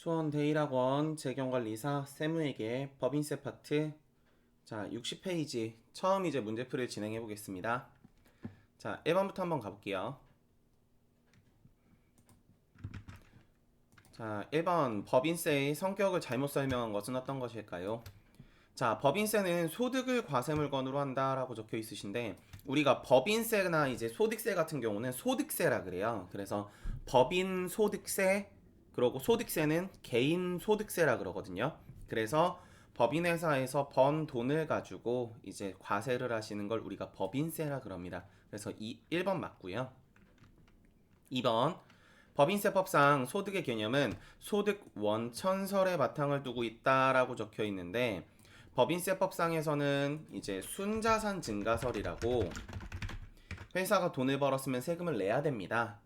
수원대일학원 재경관리사 세무회계 법인세 파트. 자, 60페이지 처음 이제 문제풀이를 진행해 보겠습니다. 자, 1번부터 한번 가볼게요. 자, 1번 법인세의 성격을 잘못 설명한 것은 어떤 것일까요? 자, 법인세는 소득을 과세물건으로 한다라고 적혀 있으신데, 우리가 법인세나 이제 소득세 같은 경우는 소득세라 그래요. 그래서 법인 소득세, 그리고 소득세는 개인 소득세라 그러거든요. 그래서 법인 회사에서 번 돈을 가지고 이제 과세를 하시는 걸 우리가 법인세라 그럽니다. 그래서 1번 맞고요. 2번 법인세법상 소득의 개념은 소득 원천설에 바탕을 두고 있다라고 적혀 있는데, 법인세법상에서는 이제 순자산 증가설이라고 회사가 돈을 벌었으면 세금을 내야 됩니다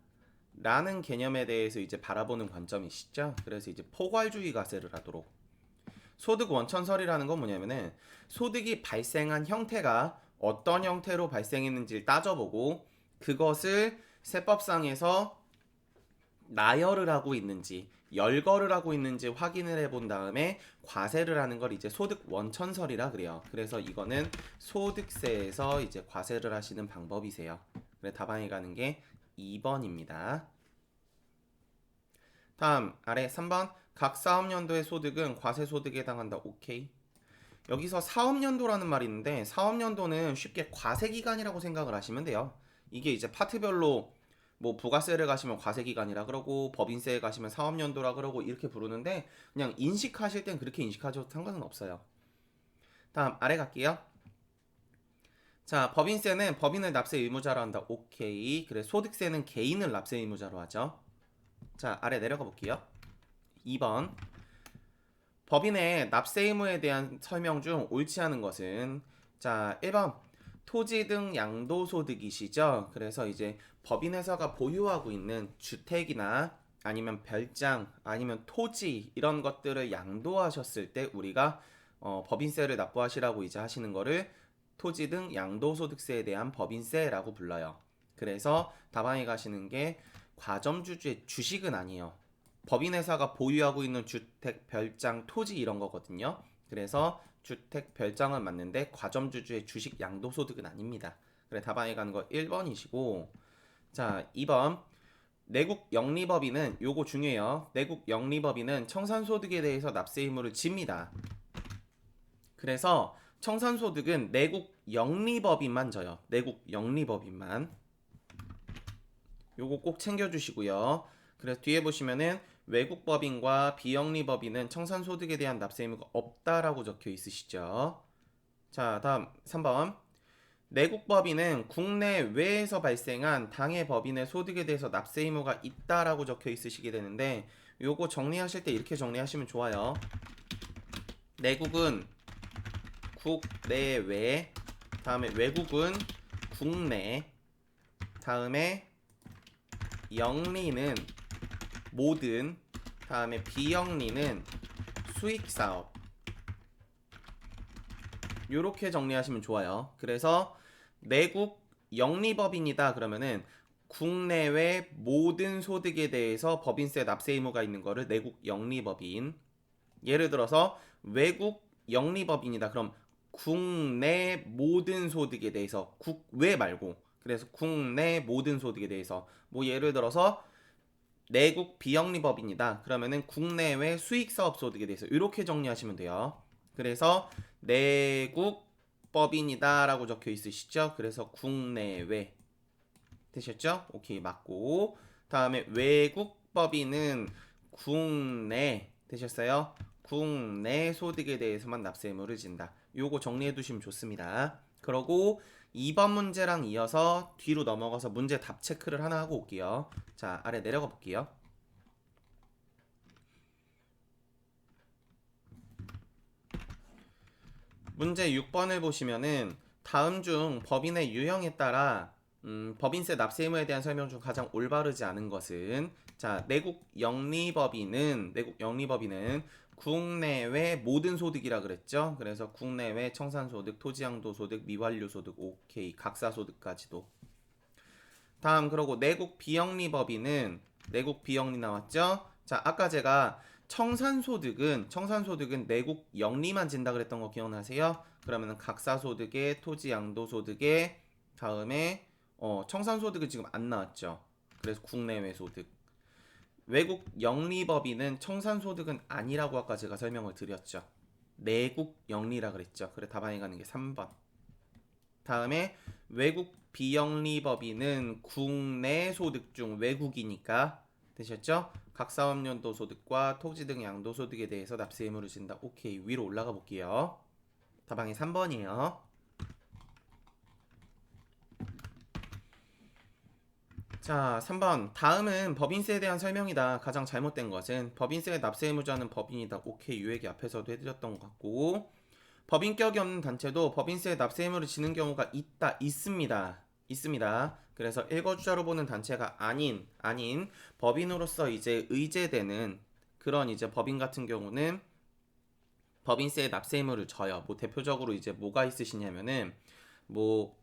라는 개념에 대해서 이제 바라보는 관점이시죠. 그래서 이제 포괄주의 과세를 하도록. 소득 원천설이라는 건 뭐냐면은 소득이 발생한 형태가 어떤 형태로 발생했는지를 따져보고 그것을 세법상에서 나열을 하고 있는지 열거를 하고 있는지 확인을 해본 다음에 과세를 하는 걸 이제 소득 원천설이라 그래요. 그래서 이거는 소득세에서 이제 과세를 하시는 방법이세요. 그래 답안에 가는 게 2번입니다. 다음 아래 3번 각 사업연도의 소득은 과세소득에 해당한다. 오케이. 여기서 사업연도라는 말이 있는데 사업연도는 쉽게 과세기간이라고 생각을 하시면 돼요. 이게 이제 파트별로 뭐 부가세를 가시면 과세기간이라 그러고 법인세에 가시면 사업연도라 그러고 이렇게 부르는데 그냥 인식하실 땐 그렇게 인식하셔도 상관은 없어요. 다음 아래 갈게요. 자, 법인세는 법인을 납세 의무자로 한다. 오케이. 그래 소득세는 개인을 납세 의무자로 하죠. 자, 아래 내려가 볼게요. 2번 법인의 납세 의무에 대한 설명 중 옳지 않은 것은, 자, 1번 토지 등 양도소득이시죠. 그래서 이제 법인회사가 보유하고 있는 주택이나 아니면 별장 아니면 토지 이런 것들을 양도하셨을 때 우리가 법인세를 납부하시라고 이제 하시는 거를 토지 등 양도소득세에 대한 법인세라고 불러요. 그래서 답안에 가시는 게 과점주주의 주식은 아니에요. 법인회사가 보유하고 있는 주택, 별장, 토지 이런 거거든요. 그래서 주택, 별장은 맞는데 과점주주의 주식 양도소득은 아닙니다. 그래 답안에 가는 거 1번이시고, 자 2번 내국 영리법인은 요거 중요해요. 내국 영리법인은 청산소득에 대해서 납세 의무를 집니다. 그래서 청산소득은 내국 영리법인만 져요. 내국 영리법인만. 요거 꼭 챙겨주시고요. 그래서 뒤에 보시면은 외국법인과 비영리법인은 청산소득에 대한 납세 의무가 없다라고 적혀 있으시죠. 자, 다음 3번. 내국법인은 국내외에서 발생한 당해 법인의 소득에 대해서 납세 의무가 있다라고 적혀 있으시게 되는데, 요거 정리하실 때 이렇게 정리하시면 좋아요. 내국은 국내외, 다음에 외국은 국내, 다음에 영리는 모든, 다음에 비영리는 수익사업. 요렇게 정리하시면 좋아요. 그래서 내국 영리법인이다 그러면은 국내외 모든 소득에 대해서 법인세 납세 의무가 있는 거를 내국 영리법인. 예를 들어서 외국 영리법인이다 그럼 국내 모든 소득에 대해서, 국외 말고, 그래서 국내 모든 소득에 대해서, 뭐 예를 들어서 내국 비영리법인이다 그러면은 국내외 수익사업 소득에 대해서 이렇게 정리하시면 돼요. 그래서 내국 법인이다 라고 적혀 있으시죠. 그래서 국내외 되셨죠? 오케이 맞고, 다음에 외국 법인은 국내 되셨어요? 국내 소득에 대해서만 납세 의무를 진다. 요거 정리해 두시면 좋습니다. 그러고 2번 문제랑 이어서 뒤로 넘어가서 문제 답 체크를 하나 하고 올게요. 자, 아래 내려가 볼게요. 문제 6번을 보시면은 다음 중 법인의 유형에 따라 법인세 납세 의무에 대한 설명 중 가장 올바르지 않은 것은, 자, 내국 영리법인은 국내외 모든 소득이라 그랬죠. 그래서 국내외 청산소득, 토지양도소득, 미완료소득, 오케이, 각사소득까지도. 다음 그러고 내국 비영리법인은 내국 비영리 나왔죠. 자, 아까 제가 청산소득은 내국 영리만 진다 그랬던 거 기억나세요? 그러면은 각사소득에 토지 양도소득에 다음에 청산소득은 지금 안 나왔죠. 그래서 국내외 소득. 외국 영리법인은 청산소득은 아니라고 아까 제가 설명을 드렸죠. 내국 영리라 그랬죠. 그래 답안에 가는 게 3번. 다음에 외국 비영리법인은 국내 소득 중 외국이니까 되셨죠? 각 사업연도 소득과 토지 등 양도소득에 대해서 납세 의무를 진다. 오케이. 위로 올라가 볼게요. 답안이 3번이에요. 자, 3번. 다음은 법인세에 대한 설명이다. 가장 잘못된 것은 법인세의 납세 의무자는 법인이다. 오케이. 요 얘기 앞에서도 해드렸던 것 같고, 법인격이 없는 단체도 법인세의 납세 의무를 지는 경우가 있습니다. 그래서 일거주자로 보는 단체가 아닌 법인으로서 이제 의제되는 그런 이제 법인 같은 경우는 법인세의 납세 의무를 져요. 뭐 대표적으로 이제 뭐가 있으시냐면은 뭐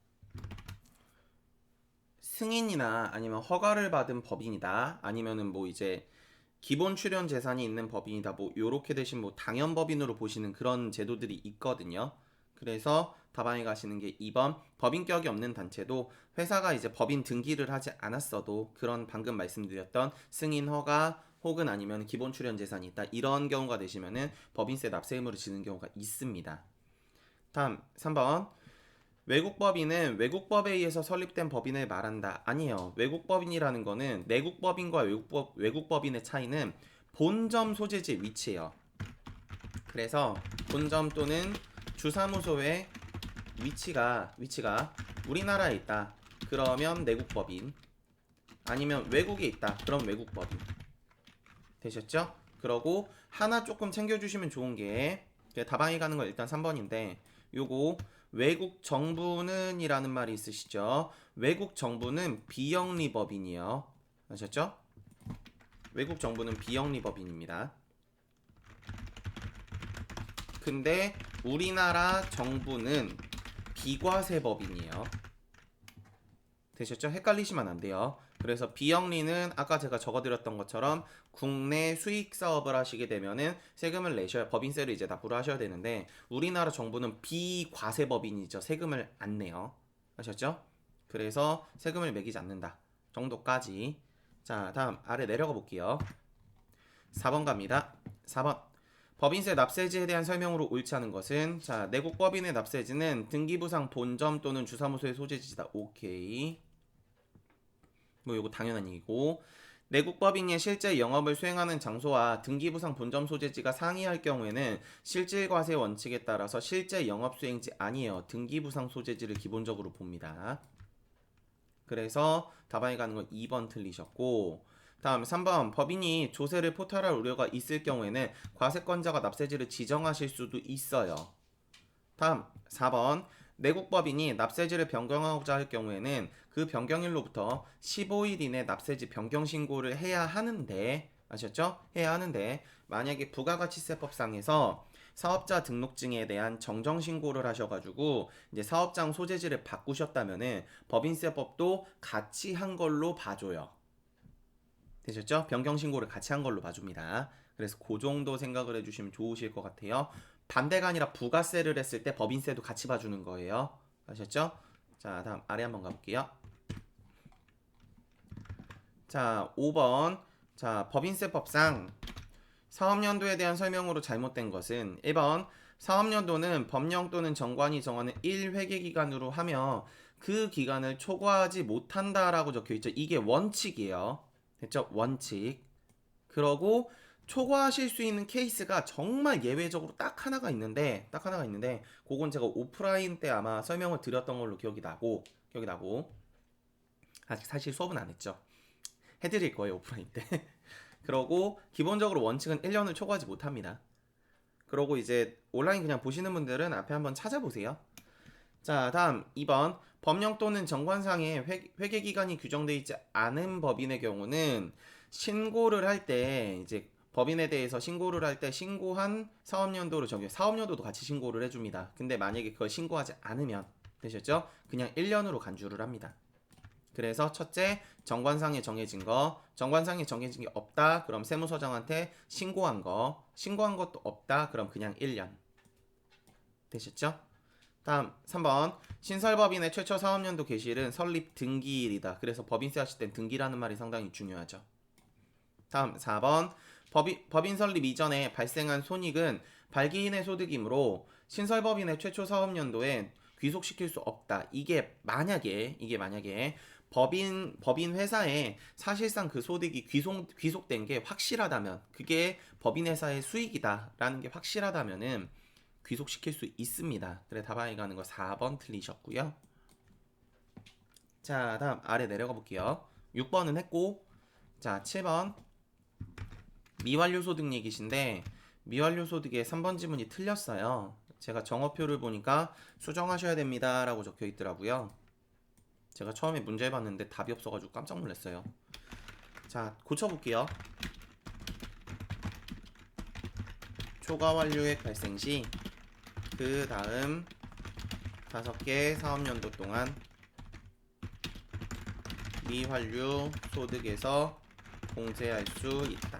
승인이나 아니면 허가를 받은 법인이다. 아니면은 뭐 이제 기본 출연 재산이 있는 법인이다. 뭐 요렇게 되신 뭐 당연법인으로 보시는 그런 제도들이 있거든요. 그래서 답안에 가시는 게 2번 법인격이 없는 단체도 회사가 이제 법인 등기를 하지 않았어도 그런 방금 말씀드렸던 승인 허가 혹은 아니면 기본 출연 재산이 있다. 이런 경우가 되시면은 법인세 납세 의무를 지는 경우가 있습니다. 다음 3번 외국법인은 외국법에 의해서 설립된 법인을 말한다. 아니에요. 외국법인이라는 거는 내국법인과 외국법인의 차이는 본점 소재지 위치예요. 그래서 본점 또는 주사무소의 위치가 우리나라에 있다. 그러면 내국법인. 아니면 외국에 있다. 그럼 외국법인. 되셨죠? 그러고 하나 조금 챙겨주시면 좋은 게 다방에 가는 건 일단 3번인데 요거 외국 정부는 이라는 말이 있으시죠? 외국 정부는 비영리법인이에요. 아셨죠? 외국 정부는 비영리법인입니다. 근데 우리나라 정부는 비과세법인이에요. 되셨죠? 헷갈리시면 안 돼요. 그래서 비영리는 아까 제가 적어드렸던 것처럼 국내 수익 사업을 하시게 되면은 세금을 내셔야 법인세를 이제 납부를 하셔야 되는데 우리나라 정부는 비과세법인이죠. 세금을 안 내요. 아셨죠? 그래서 세금을 매기지 않는다 정도까지. 자, 다음 아래 내려가 볼게요. 4번 갑니다. 4번 법인세 납세지에 대한 설명으로 옳지 않은 것은 자 내국법인의 납세지는 등기부상 본점 또는 주사무소의 소재지다. 오케이. 뭐 이거 당연한 얘기고 내국법인이 실제 영업을 수행하는 장소와 등기부상 본점 소재지가 상이할 경우에는 실질과세 원칙에 따라서 실제 영업 수행지 아니에요. 등기부상 소재지를 기본적으로 봅니다. 그래서 답안에 가는 건 2번 틀리셨고 다음 3번 법인이 조세를 포탈할 우려가 있을 경우에는 과세권자가 납세지를 지정하실 수도 있어요. 다음 4번 내국법인이 납세지를 변경하고자 할 경우에는 그 변경일로부터 15일 이내 납세지 변경 신고를 해야 하는데 아셨죠? 해야 하는데 만약에 부가가치세법상에서 사업자 등록증에 대한 정정 신고를 하셔가지고 이제 사업장 소재지를 바꾸셨다면은 법인세법도 같이 한 걸로 봐줘요. 되셨죠? 변경 신고를 같이 한 걸로 봐줍니다. 그래서 그 정도 생각을 해주시면 좋으실 것 같아요. 반대가 아니라 부가세를 했을 때 법인세도 같이 봐주는 거예요. 아셨죠? 자, 다음 아래 한번 가볼게요. 자, 5번. 자, 법인세법상 사업연도에 대한 설명으로 잘못된 것은 1번 사업연도는 법령 또는 정관이 정하는 1회계 기간으로 하며 그 기간을 초과하지 못한다라고 적혀있죠. 이게 원칙이에요. 됐죠? 원칙. 그러고 초과하실 수 있는 케이스가 정말 예외적으로 딱 하나가 있는데 그건 제가 오프라인 때 아마 설명을 드렸던 걸로 기억이 나고 아직 사실 수업은 안 했죠. 해드릴 거예요 오프라인 때. 그러고 기본적으로 원칙은 1년을 초과하지 못합니다. 그러고 이제 온라인 그냥 보시는 분들은 앞에 한번 찾아보세요. 자, 다음 2번 법령 또는 정관상에 회계 기간이 규정되어 있지 않은 법인의 경우는 신고를 할 때 이제 법인에 대해서 신고를 할 때 신고한 사업연도를 사업연도도 같이 신고를 해줍니다. 근데 만약에 그걸 신고하지 않으면 되셨죠? 그냥 1년으로 간주를 합니다. 그래서 첫째 정관상에 정해진 거, 정관상에 정해진 게 없다. 그럼 세무서장한테 신고한 것도 없다. 그럼 그냥 1년. 되셨죠? 다음 3번 신설법인의 최초 사업연도 개시일은 설립 등기일이다. 그래서 법인세 하실 땐 등기라는 말이 상당히 중요하죠. 다음 4번 법인 설립 이전에 발생한 손익은 발기인의 소득이므로 신설법인의 최초 사업연도에 귀속시킬 수 없다. 이게 만약에 법인 회사에 사실상 그 소득이 귀속된 게 확실하다면, 그게 법인 회사의 수익이다라는 게 확실하다면은 귀속시킬 수 있습니다. 그래, 답안이 가는 거 4번 틀리셨고요. 자, 다음 아래 내려가 볼게요. 6번은 했고, 자 7번 미완료 소득 얘기신데, 미완료 소득의 3번 지문이 틀렸어요. 제가 정어표를 보니까 수정하셔야 됩니다 라고 적혀 있더라고요. 제가 처음에 문제 봤는데 답이 없어가지고 깜짝 놀랐어요. 자, 고쳐볼게요. 초과 완료액 발생 시 그 다음 5개 사업연도 동안 미완료 소득에서 공제할 수 있다.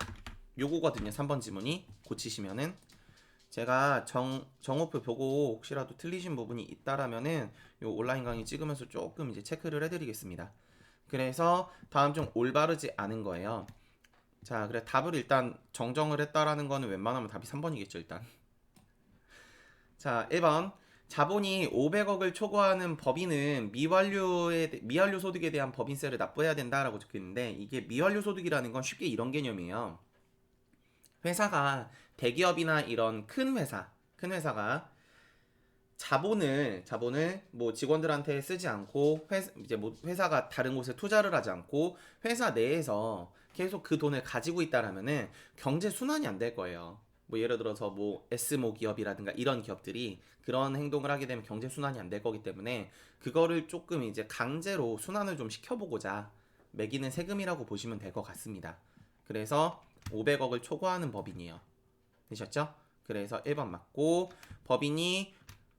요거거든요. 3번 지문이. 고치시면은, 제가 정오표 보고 혹시라도 틀리신 부분이 있다라면은 요 온라인 강의 찍으면서 조금 이제 체크를 해드리겠습니다. 그래서 다음 중 올바르지 않은 거예요. 자, 그래 답을 일단 정정을 했다라는 거는 웬만하면 답이 3번이겠죠 일단. 자, 1번 자본이 500억을 초과하는 법인은 미완료 소득에 대한 법인세를 납부해야 된다라고 적혀있는데, 이게 미완료 소득이라는 건 쉽게 이런 개념이에요. 회사가 대기업이나 이런 큰 회사가 자본을 뭐 직원들한테 쓰지 않고 이제 뭐 회사가 다른 곳에 투자를 하지 않고 회사 내에서 계속 그 돈을 가지고 있다라면은 경제 순환이 안 될 거예요. 뭐 예를 들어서 뭐 S모 기업이라든가 이런 기업들이 그런 행동을 하게 되면 경제 순환이 안 될 거기 때문에, 그거를 조금 이제 강제로 순환을 좀 시켜보고자 매기는 세금이라고 보시면 될 것 같습니다. 그래서 500억을 초과하는 법인이에요. 되셨죠? 그래서 1번 맞고, 법인이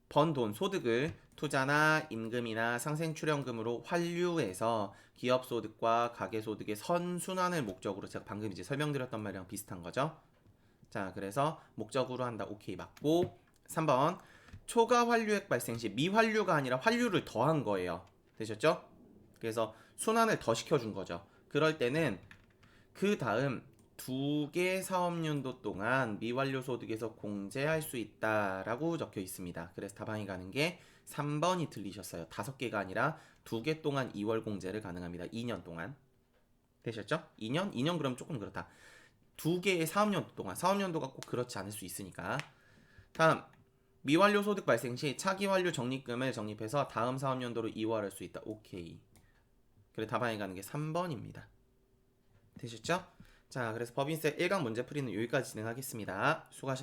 번 돈, 소득을 투자나 임금이나 상생출연금으로 환류해서 기업소득과 가계소득의 선순환을 목적으로, 제가 방금 이제 설명드렸던 말이랑 비슷한 거죠. 자, 그래서 목적으로 한다. 오케이 맞고, 3번 초과 환류액 발생 시 미환류가 아니라 환류를 더한 거예요. 되셨죠? 그래서 순환을 더 시켜준 거죠. 그럴 때는 그 다음 2개 사업연도 동안 미완료 소득에서 공제할 수 있다라고 적혀 있습니다. 그래서 답안이 가는 게 3번이 틀리셨어요. 5개가 아니라 2개 동안 2월 공제를 가능합니다. 2년 동안. 되셨죠? 2년? 2년 그럼 조금 그렇다. 2개의 사업연도 동안. 사업연도가 꼭 그렇지 않을 수 있으니까. 다음 미완료 소득 발생 시 차기 완료 적립금을 적립해서 다음 사업연도로 이월할 수 있다. 오케이. 그래, 답안이 가는 게 3번입니다. 되셨죠? 자, 그래서 법인세 1강 문제풀이는 여기까지 진행하겠습니다. 수고하셨습니다.